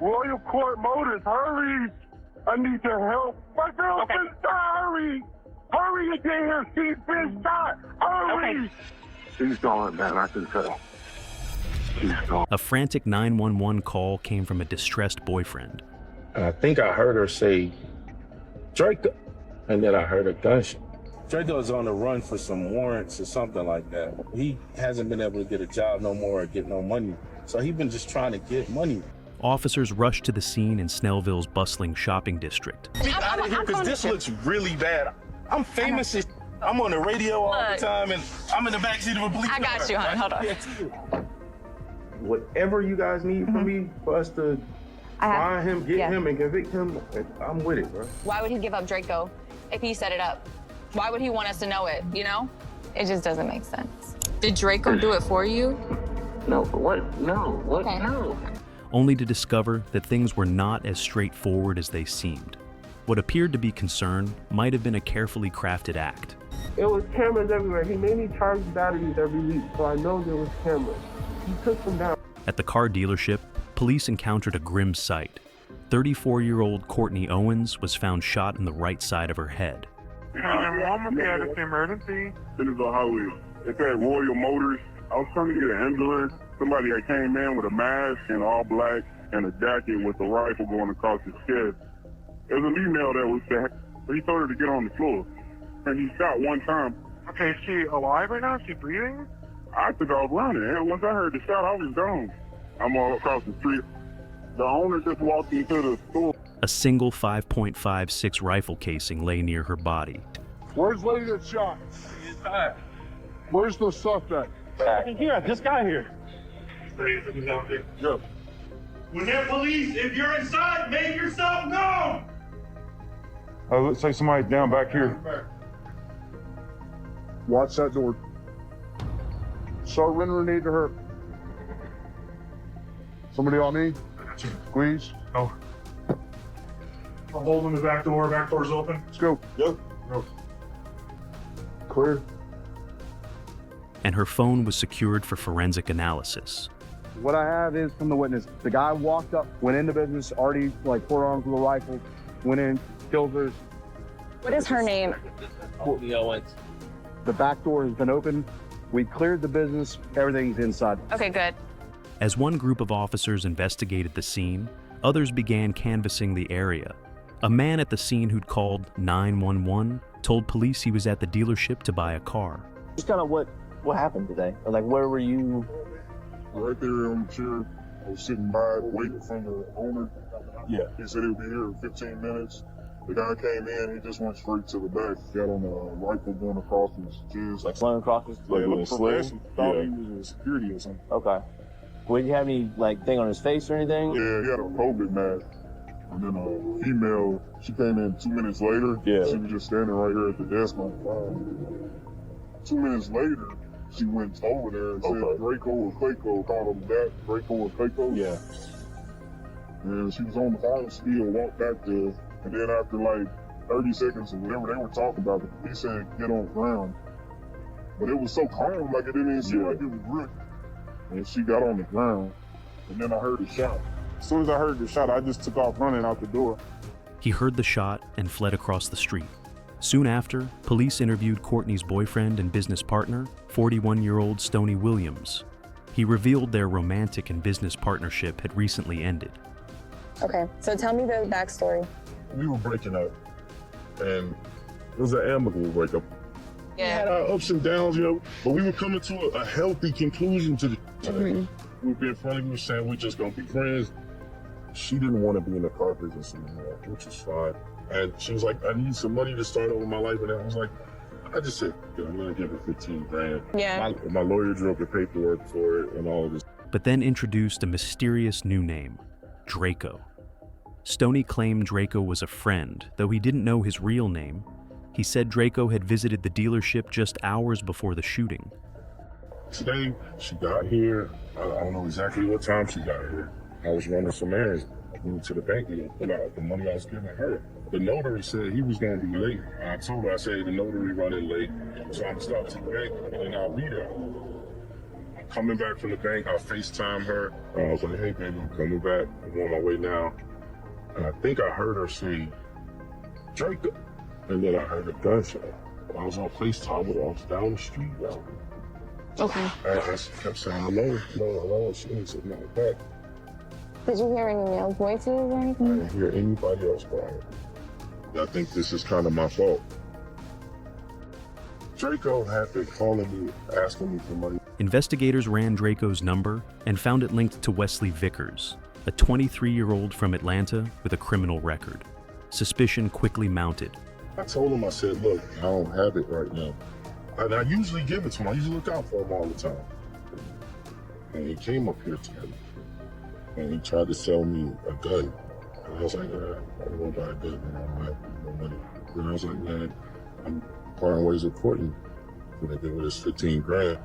Royal Court Motors, hurry! I need your help. My girlfriend's hurry! Hurry again! She's been shot! Hurry! Okay. She's gone, man. I can tell. She's gone. A frantic 911 call came from a distressed boyfriend. And I think I heard her say, Draco. And then I heard a gunshot. Draco's on the run for some warrants or something like that. He hasn't been able to get a job no more or get no money. So he's been just trying to get money. Officers rushed to the scene in Snellville's bustling shopping district. Get out of here, because this looks really bad. I'm famous as I'm on the radio all the time, and I'm in the backseat of a police car. I got you, honey. Hold on. Whatever you guys need from me for us to find him, get him, and convict him, I'm with it, bro. Why would he give up Draco if he set it up? Why would he want us to know it, you know? It just doesn't make sense. Did Draco do it for you? No, what? No, what? Okay. No. Only to discover that things were not as straightforward as they seemed. What appeared to be concern might have been a carefully crafted act. It was cameras everywhere. He made me charge batteries every week, so I know there was cameras. He took them down. At the car dealership, police encountered a grim sight. 34-year-old Courtney Owens was found shot in the right side of her head. I'm gonna be at an emergency. This is a highway. It's at Royal Motors. I was trying to get an ambulance. Somebody that came in with a mask and all black and a jacket with a rifle going across his chest. There was an email that was there. He told her to get on the floor. And he shot one time. Okay, is she alive right now? Is she breathing? I took off running. And once I heard the shot, I was gone. I'm all across the street. The owner just walked into the store. A single 5.56 rifle casing lay near her body. Where's the lady that shot? Where's the suspect? Here, this guy here. Yes. Gwinnett police, if you're inside, make yourself known! Looks like somebody's down back here. Watch that door. Surrender need to her. Somebody on me? Squeeze. No. I'm holding the back door. Back door's open. Let's go. Yep. Go. Clear. And her phone was secured for forensic analysis. What I have is from the witness. The guy walked up, went into business, already like 4 arms with a rifle, went in, killed her. What is her name? Courtney Owens. The back door has been opened. We cleared the business. Everything's inside. Okay, good. As one group of officers investigated the scene, others began canvassing the area. A man at the scene who'd called 911 told police he was at the dealership to buy a car. Just kind of what happened today? Or like, where were you? Right there on the chair. I was sitting by waiting for the owner. Yeah. He said he'll be here in 15 minutes. The guy came in, he just went straight to the back. Got on a rifle going across his chest. Like slung across his Like looked professional. Thought he was a security or something. Okay. Well, did you have any like thing on his face or anything? Yeah, he had a COVID mask. And then a female, she came in 2 minutes later. Yeah. She was just standing right here at the desk on the phone. 2 minutes later, she went over there and said Draco or Clayco, called him that, Draco or Clayco. Yeah. And she was on the phone still, walked back there. And then after like 30 seconds or whatever they were talking about, he said, get on the ground. But it was so calm, like it didn't even seem like it was real. And she got on the ground, and then I heard a shot. As soon as I heard the shot, I just took off running out the door. He heard the shot and fled across the street. Soon after, police interviewed Courtney's boyfriend and business partner, 41-year-old Stoney Williams. He revealed their romantic and business partnership had recently ended. Okay, so tell me the backstory. We were breaking up, and it was an amicable breakup. We had our ups and downs, you know, but we were coming to a healthy conclusion to the We were being friendly, we were saying we're just gonna be friends. She didn't want to be in the car business anymore, which was fine. And she was like, I need some money to start over my life. And I was like, I just said, I'm gonna give her 15 grand. Yeah. My lawyer drew up the paperwork for it and all of this. But then introduced a mysterious new name, Draco. Stoney claimed Draco was a friend, though he didn't know his real name. He said Draco had visited the dealership just hours before the shooting. Today, she got here. I don't know exactly what time she got here. I was running some errands. I went to the bank and pulled out the money I was giving her. The notary said he was going to be late. I told her, I said, the notary running late, so I'm going to stop to the bank and I'll be there. coming back from the bank, I FaceTime her. I was like, hey, baby, I'm coming back. I'm on my way now. And I think I heard her say, Draco. And then I heard a gunshot. I was on FaceTime with her. I was down the street, yo. Okay. I kept saying, hello. She didn't say nothing back. Did you hear any male voices or I anything? didn't hear anybody else crying. I think this is kind of my fault. Draco had been calling me, asking me for money. Investigators ran Draco's number and found it linked to Wesley Vickers, a 23-year-old from Atlanta with a criminal record. Suspicion quickly mounted. I told him, I said, look, I don't have it right now. And I usually give it to him. I usually look out for him all the time. And he came up here to me. And he tried to sell me a gun. And I was like, I don't want to buy a gun, man. I don't have no money. And I was like, man, I'm parting ways with Courtney. I'm gonna give her this 15 grand.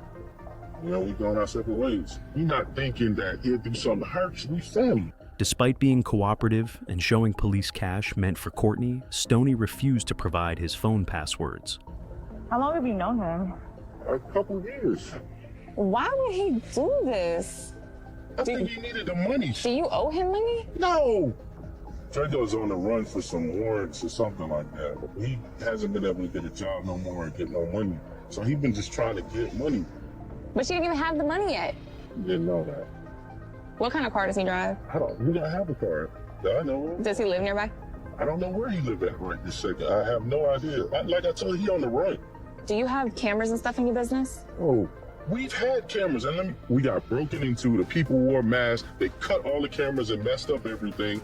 You know, we going our separate ways. You're not thinking that he'll do something to hurt you. We family. Despite being cooperative and showing police cash meant for Courtney, Stoney refused to provide his phone passwords. How long have you known him? A couple years. Why would he do this? I think he needed the money. Do you owe him money? No. Draco's on the run for some warrants or something like that. He hasn't been able to get a job no more and get no money. So he's been just trying to get money. But you didn't even have the money yet. Didn't know that. What kind of car does he drive? I don't have a car that I know of. Does he live nearby? I don't know where he live at right this second. I have no idea. Like I told you, he on the run. Do you have cameras and stuff in your business? Oh, we've had cameras, and we got broken into. The people wore masks. They cut all the cameras and messed up everything.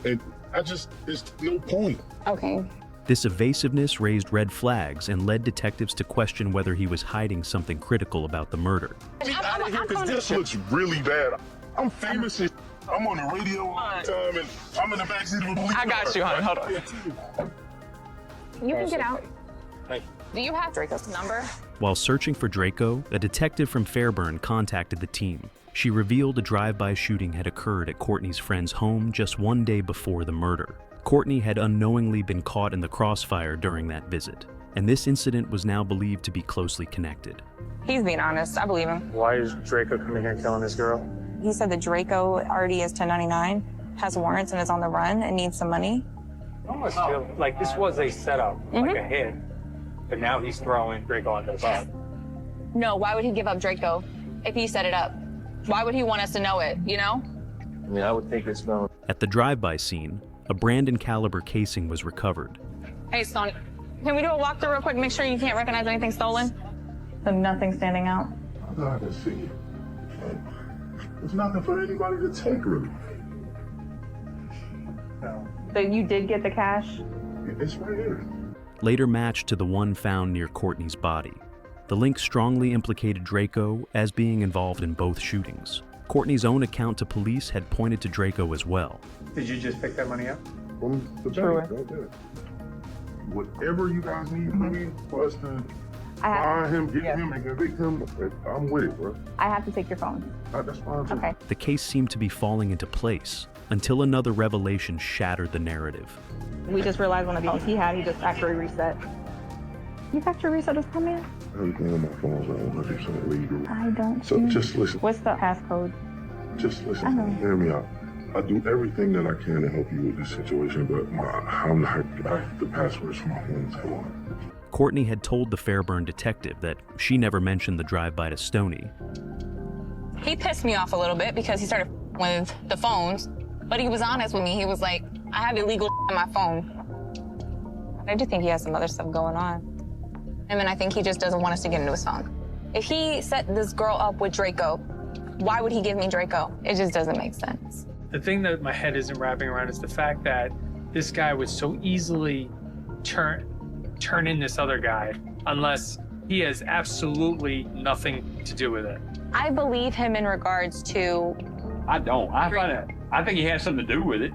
And it's no point. Okay. This evasiveness raised red flags and led detectives to question whether he was hiding something critical about the murder. Get out of here, because this looks really bad. I'm famous. I'm on the radio all the time, and I'm in the backseat of a police car. I got you, hon. Hold on. You can get out. Thank you. Do you have Draco's number? While searching for Draco, a detective from Fairburn contacted the team. She revealed a drive-by shooting had occurred at Courtney's friend's home just one day before the murder. Courtney had unknowingly been caught in the crossfire during that visit, and this incident was now believed to be closely connected. He's being honest. I believe him. Why is Draco coming here and killing this girl? He said that Draco already is 1099, has warrants, and is on the run and needs some money. I almost feel like this was a setup, like a hit, but now he's throwing Draco under the bus. No, why would he give up Draco if he set it up? Why would he want us to know it, you know? I mean, I would think it's going. At the drive-by scene, a Brandon caliber casing was recovered. Hey, Stone, can we do a walkthrough real quick? Make sure you can't recognize anything stolen? So nothing standing out? I'm glad to see it. There's nothing for anybody to take, really. So you did get the cash? It's right here. Later matched to the one found near Courtney's body. The link strongly implicated Draco as being involved in both shootings. Courtney's own account to police had pointed to Draco as well. Did you just pick that money up? From the bank, right there. Whatever you guys need money for us to find him, get him, and convict him, I'm with it, bro. I have to take your phone. That's fine, too. Okay. The case seemed to be falling into place until another revelation shattered the narrative. We just realized one of the phones he had, he just factory reset. You factory reset his phone, man? Everything on my phone is 100% legal. I don't. So just listen. What's the passcode? Just listen to me. Hear me out. I do everything that I can to help you with this situation, but the passwords for my phone's gone. Courtney had told the Fairburn detective that she never mentioned the drive-by to Stoney. He pissed me off a little bit because he started with the phones, but he was honest with me. He was like, I have illegal on my phone. I do think he has some other stuff going on. And then I think he just doesn't want us to get into his phone. If he set this girl up with Draco, why would he give me Draco? It just doesn't make sense. The thing that my head isn't wrapping around is the fact that this guy would so easily turn in this other guy unless he has absolutely nothing to do with it. I believe him in regards to... I don't. I think he has something to do with it.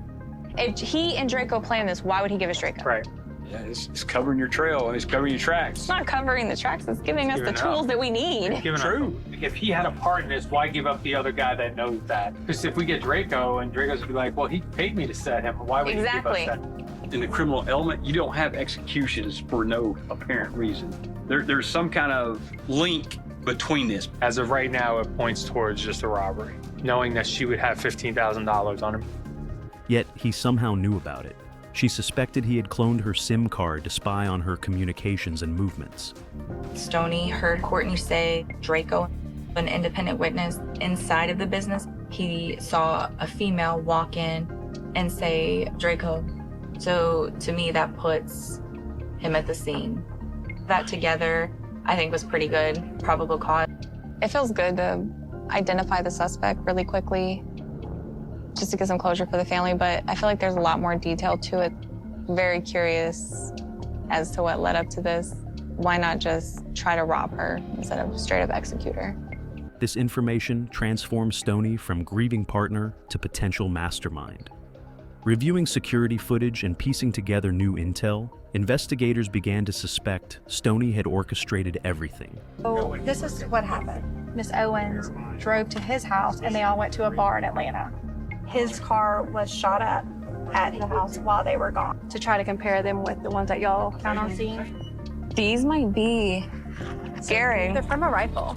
If he and Draco planned this, why would he give us Draco? Right. Yeah, it's covering your trail and it's covering your tracks. It's not covering the tracks. It's giving us the tools that we need. True. If he had a part in this, why give up the other guy that knows that? Because if we get Draco and Draco's gonna be like, well, he paid me to set him. Why would he give us that? In the criminal element, you don't have executions for no apparent reason. There's some kind of link between this. As of right now, it points towards just a robbery, knowing that she would have $15,000 on him. Yet he somehow knew about it. She suspected he had cloned her SIM card to spy on her communications and movements. Stoney heard Courtney say Draco, an independent witness inside of the business. He saw a female walk in and say Draco. So to me, that puts him at the scene. That together, I think, was pretty good. Probable cause. It feels good to identify the suspect really quickly, just to get some closure for the family, but I feel like there's a lot more detail to it. Very curious as to what led up to this. Why not just try to rob her instead of straight up execute her? This information transformed Stoney from grieving partner to potential mastermind. Reviewing security footage and piecing together new intel, investigators began to suspect Stoney had orchestrated everything. So this is what happened. Miss Owens drove to his house and they all went to a bar in Atlanta. His car was shot up at the house while they were gone to try to compare them with the ones that y'all found on scene. These might be scary. They're from a rifle.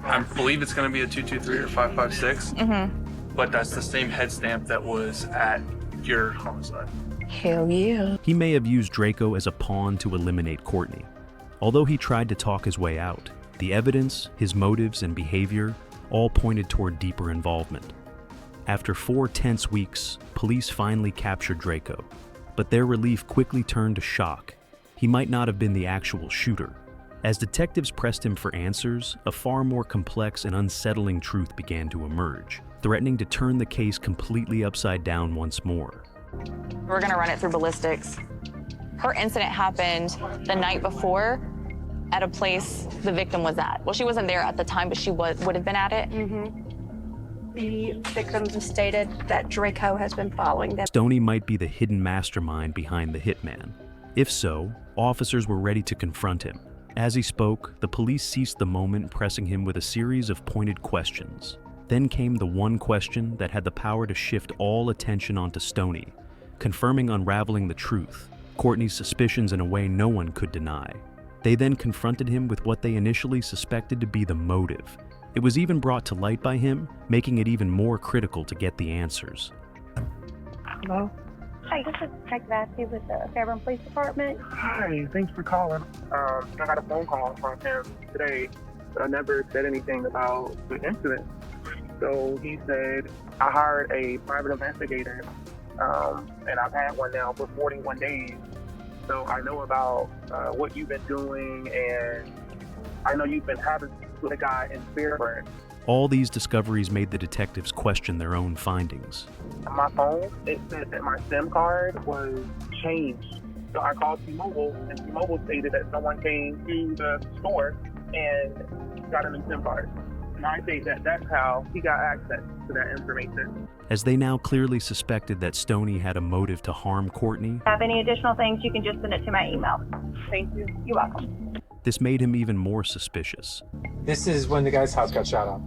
I believe it's going to be a 223 or 556, but that's the same head stamp that was at your homicide. Hell yeah. He may have used Draco as a pawn to eliminate Courtney. Although he tried to talk his way out, the evidence, his motives, and behavior all pointed toward deeper involvement. After 4 tense weeks, police finally captured Draco, but their relief quickly turned to shock. He might not have been the actual shooter. As detectives pressed him for answers, a far more complex and unsettling truth began to emerge, threatening to turn the case completely upside down once more. We're gonna run it through ballistics. Her incident happened the night before at a place the victim was at. Well, she wasn't there at the time, but she would have been at it. The victim stated that Draco has been following them. Stoney might be the hidden mastermind behind the hitman. If so, officers were ready to confront him. As he spoke, the police seized the moment, pressing him with a series of pointed questions. Then came the one question that had the power to shift all attention onto Stoney, confirming unraveling the truth, Courtney's suspicions in a way no one could deny. They then confronted him with what they initially suspected to be the motive. It was even brought to light by him, making it even more critical to get the answers. Hello? Hi, this is Detective Ashley with the Fairburn Police Department. Hi, thanks for calling. I got a phone call from him today, but I never said anything about the incident. So he said, I hired a private investigator, and I've had one now for 41 days. So I know about what you've been doing, and I know you've been having with a guy in Fairburn. All these discoveries made the detectives question their own findings. On my phone, it said that my SIM card was changed. So I called T-Mobile, and T-Mobile stated that someone came to the store and got a new SIM card. And I think that that's how he got access to that information. As they now clearly suspected that Stoney had a motive to harm Courtney, Have any additional things, you can just send it to my email. Thank you. You're welcome. this made him even more suspicious. This is when the guy's house got shot up.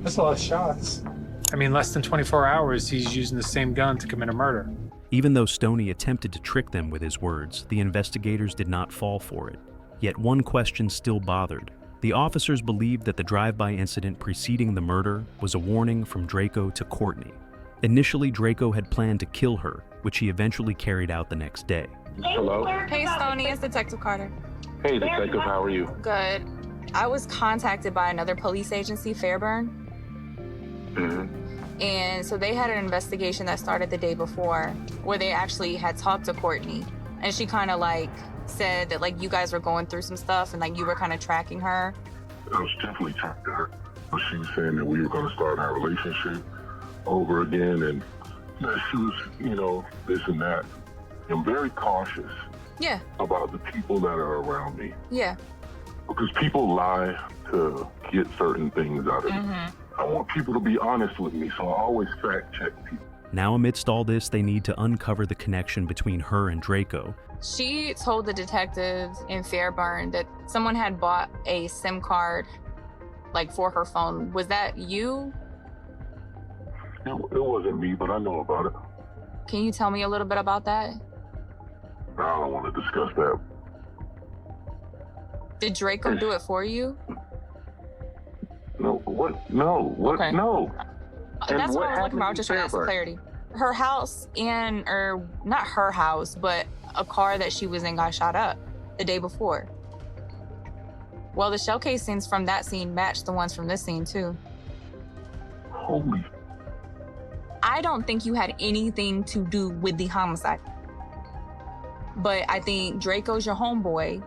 That's a lot of shots. I mean, less than 24 hours, he's using the same gun to commit a murder. Even though Stoney attempted to trick them with his words, the investigators did not fall for it. Yet one question still bothered. The officers believed that the drive-by incident preceding the murder was a warning from Draco to Courtney. Initially, Draco had planned to kill her, which he eventually carried out the next day. Hello? Hey, Stoney, it's Detective Carter. Hey, Detective, how are you? Good. I was contacted by another police agency, Fairburn. And so they had an investigation that started the day before where they actually had talked to Courtney. And she kind of like said that like you guys were going through some stuff and like you were kind of tracking her. I was definitely tracking her. She was saying that we were going to start our relationship over again, and she was, this and that. I'm very cautious about the people that are around me. Yeah. Because people lie to get certain things out of me. I want people to be honest with me, so I always fact check people. Now, amidst all this, they need to uncover the connection between her and Draco. She told the detectives in Fairburn that someone had bought a SIM card like for her phone. Was that you? It wasn't me, but I know about it. Can you tell me a little bit about that? I don't want to discuss that. Did Draco do it for you? No, what? No, what? Okay. No. That's what I was looking for. I was just trying to ask for clarity. Her house or not her house, but a car that she was in got shot up the day before. Well, the shell casings from that scene matched the ones from this scene too. Holy. I don't think you had anything to do with the homicide. But I think Draco's your homeboy,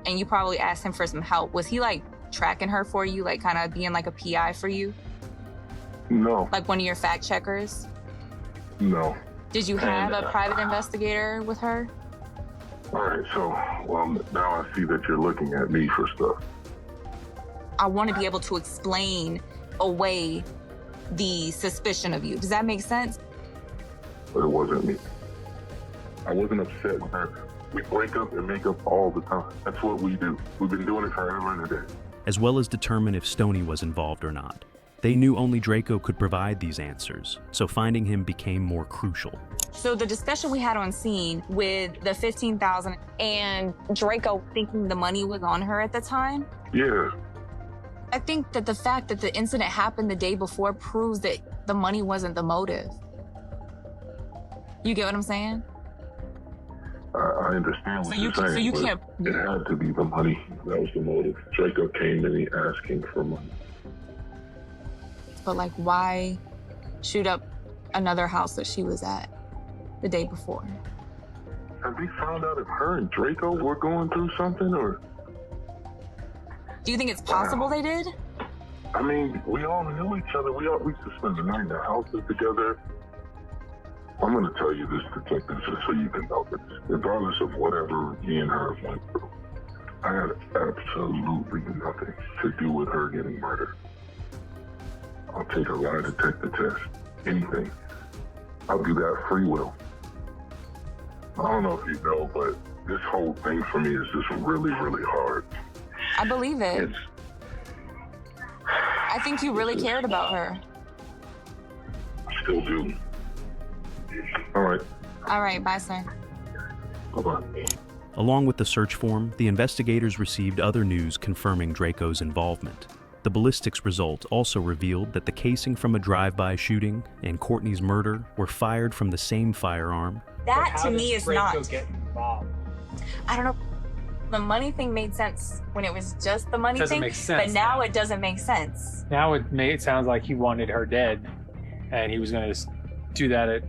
and you probably asked him for some help. Was he like tracking her for you, like kind of being like a PI for you? No. Like one of your fact checkers? No. Did you have a private investigator with her? All right, so, well, now I see that you're looking at me for stuff. I want to be able to explain away the suspicion of you. Does that make sense? But it wasn't me. I wasn't upset with her. We break up and make up all the time. That's what we do. We've been doing it forever and a day. As well as determine if Stoney was involved or not. They knew only Draco could provide these answers, so finding him became more crucial. So the discussion we had on scene with the $15,000 and Draco thinking the money was on her at the time. Yeah. I think that the fact that the incident happened the day before proves that the money wasn't the motive. You get what I'm saying? I understand what you're saying. So you but can't. It had to be the money. That was the motive. Draco came to me asking for money. But like, why shoot up another house that she was at the day before? Have we found out if her and Draco were going through something, or? Do you think it's possible they did? I mean, we all knew each other. We used to spend the night in the houses together. I'm going to tell you this, detective, just so you can know this. Regardless of whatever me and her went through, I had absolutely nothing to do with her getting murdered. I'll take a lie detector test. Anything. I'll do that free will. I don't know if you know, but this whole thing for me is just really, really hard. I believe it. I think you really cared about her. I still do. All right. All right, bye, sir. Bye-bye. Along with the search form, the investigators received other news confirming Draco's involvement. The ballistics result also revealed that the casing from a drive-by shooting and Courtney's murder were fired from the same firearm. That to me is Draco not. Get involved? I don't know. The money thing made sense when it was just the money Doesn't thing, make sense but now it doesn't make sense. Now it sounds like he wanted her dead, and he was going to do that at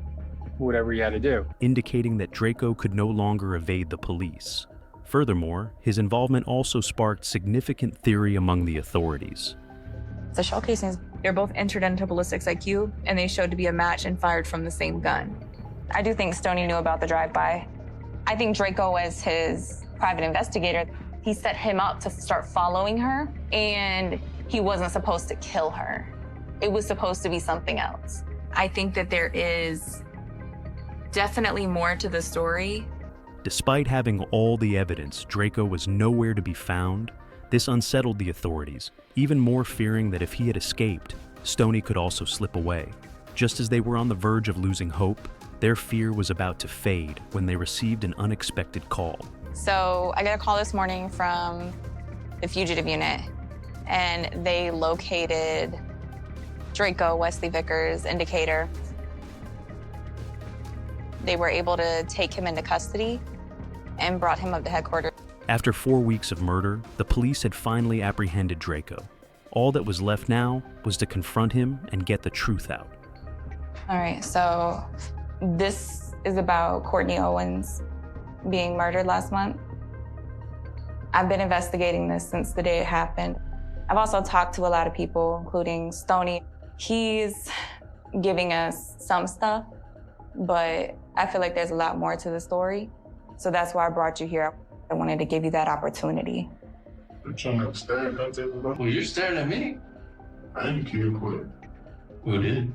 whatever he had to do. Indicating that Draco could no longer evade the police. Furthermore, his involvement also sparked significant theory among the authorities. The shell casings, they're both entered into ballistics IQ, and they showed to be a match and fired from the same gun. I do think Stoney knew about the drive-by. I think Draco was his private investigator. He set him up to start following her, and he wasn't supposed to kill her. It was supposed to be something else. I think that there is definitely more to the story. Despite having all the evidence, Draco was nowhere to be found. This unsettled the authorities, even more fearing that if he had escaped, Stoney could also slip away. Just as they were on the verge of losing hope, their fear was about to fade when they received an unexpected call. So I got a call this morning from the fugitive unit, and they located Draco, Wesley Vickers, indicator. They were able to take him into custody and brought him up to headquarters. After 4 weeks of murder, the police had finally apprehended Draco. All that was left now was to confront him and get the truth out. All right, so this is about Courtney Owens being murdered last month. I've been investigating this since the day it happened. I've also talked to a lot of people, including Stoney. He's giving us some stuff, but I feel like there's a lot more to the story. So that's why I brought you here. I wanted to give you that opportunity. You're trying to stare at everybody? Well, you're staring at me. I didn't kill Quit. Who did?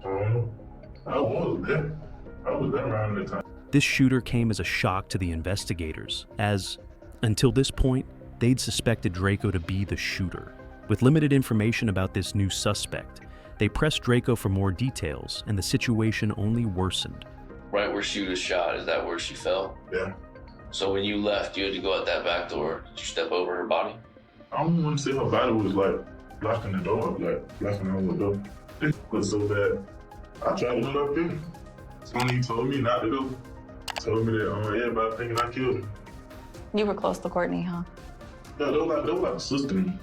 I was there. I was there around the time. This shooter came as a shock to the investigators, as, until this point, they'd suspected Draco to be the shooter. With limited information about this new suspect, They pressed Draco for more details, and the situation only worsened. Right where she was shot, is that where she fell? Yeah. So when you left, you had to go out that back door. Did you step over her body? I don't want to say her body was like blocking the door, like blocking the whole door. It was so bad. I tried to go up there. Somebody told me not to go. Told me that everybody thinking I killed her. You were close to Courtney, huh? Yeah, they were like a sister to me.